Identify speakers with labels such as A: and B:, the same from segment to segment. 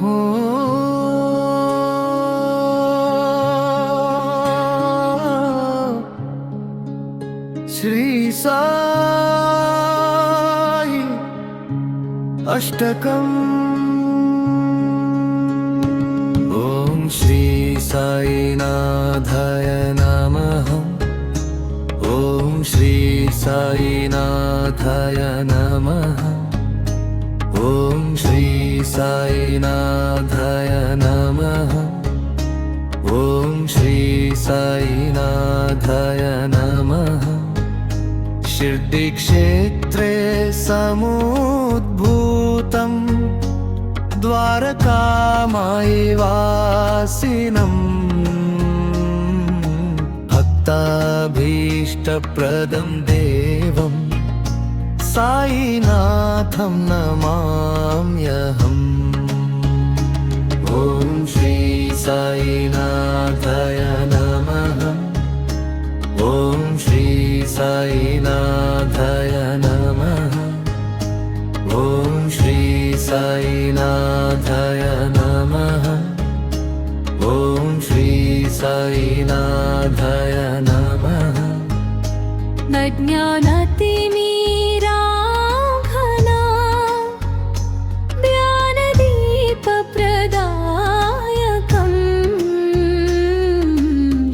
A: हो श्री साई अष्टकम्। ॐ श्री साईनाथाय नमः। ॐ श्री साईनाथाय नमः। ॐ श्री साईनाथाय नमः। ॐ श्री साईनाथाय नमः। शिर्डीक्षेत्रे समुद्भूतं द्वारकामायिवासिनं भक्ताभीष्टप्रदं देवं साईनाथं नमाम्यहम्। ॐ श्री साईनाथाय नमः। ॐ श्री साईनाथाय नमः। ॐ श्री साईनाथाय नमः। ॐ श्री साईनाथाय नमः।
B: अज्ञानतिमिराघना ज्ञानदीपप्रदायकम्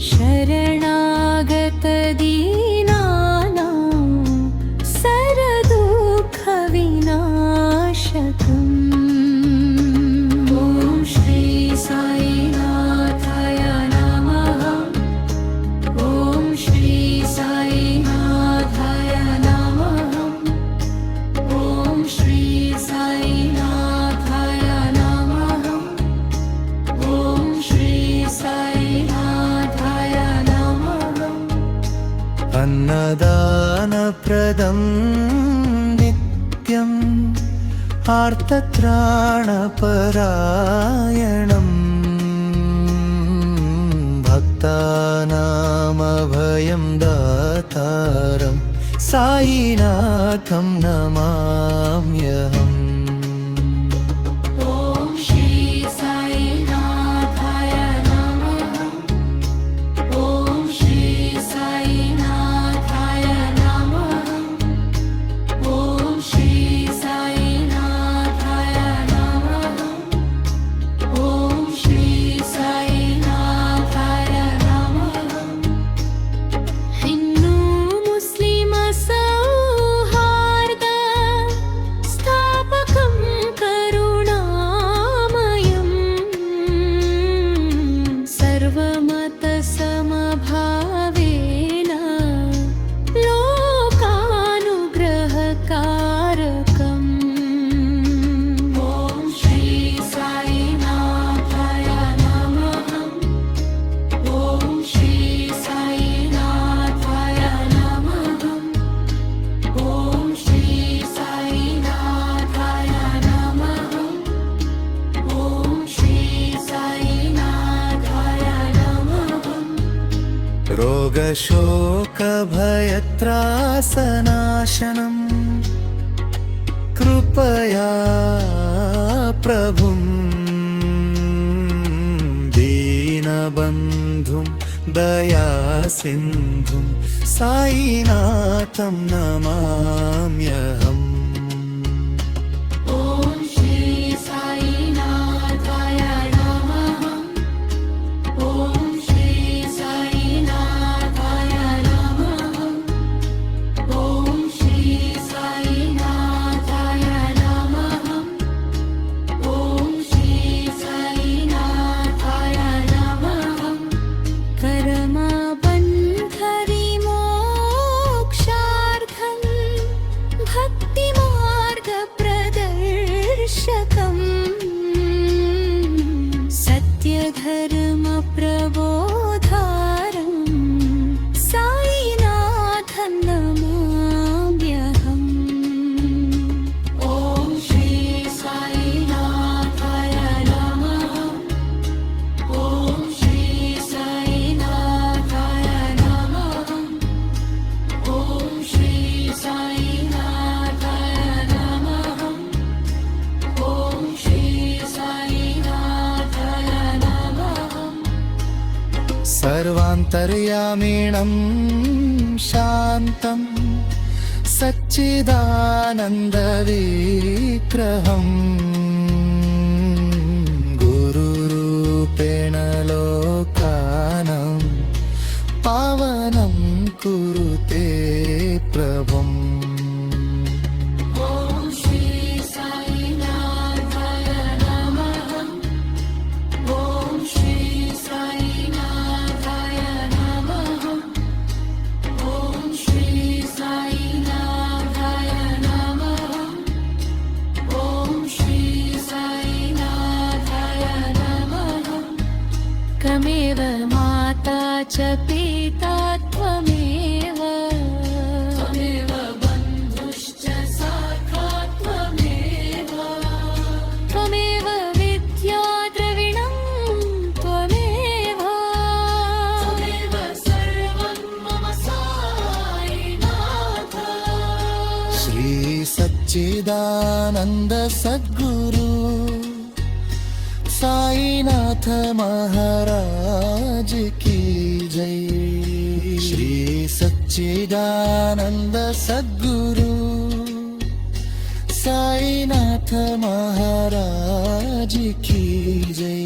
B: शरणागतदीनानां सरदुःखविनाशकम्। ॐ श्री साईनाथाय नमः। ॐ श्री साईनाथाय नमः। ॐ श्री साईनाथाय नमः। ॐ श्री साईनाथाय नमः।
A: अन्नदानप्रदं नित्यम् आर्तत्राणपरायणम् भक्तानामभयं दातारं साईनाथं नमाम्यहम्।
B: ॐ श्री साईनाथाय नमः। ॐ श्री साईनाथाय नमः। ॐ श्री साईनाथाय नमः। ॐ श्री साईनाथाय नमः। हिन्दू मुस्लिम सौहार्द स्थापकं करुणामयम् सर्वमतसमभावेन लोकानुग्रहकारकम्। ॐ श्री साईनाथाय नमः। ॐ श्री साईनाथाय नमः। ॐ श्री साईनाथाय नमः। ॐ श्री साईनाथाय नमः।
A: रोगशोकभयत्रासनाशनं कृपया प्रभुं दीनबन्धुं दयासिन्धुं साईनाथं नमाम्यहम्।
B: ॐ श्री साईनाथाय नमः। ॐ श्री साईनाथाय नमः। ॐ श्री साईनाथाय नमः। ॐ श्री साईनाथाय नमः। कर्मबन्धविमोक्षार्थं
A: सर्वान्तर्यामिणं शान्तं सच्चिदानन्दविग्रहम् गुरुरूपेण लोकानं पावनं कुरुते प्रभुम्
B: ॐ श्री साईनाथाय नमः ॐ श्री साईनाथाय नमः ॐ श्री साईनाथाय नमः ॐ श्री साईनाथाय नमः त्वमेव माता च पिता त्वमेव बन्धुश्च सखा त्वमेव विद्या द्रविणं त्वमेव सर्वं मम साईनाथ
A: श्री सच्चिदानंद सद्गुरु साईनाथ महाराज की जय। श्री सच्चिदानंद सद्गुरु साईनाथ महाराज की जय।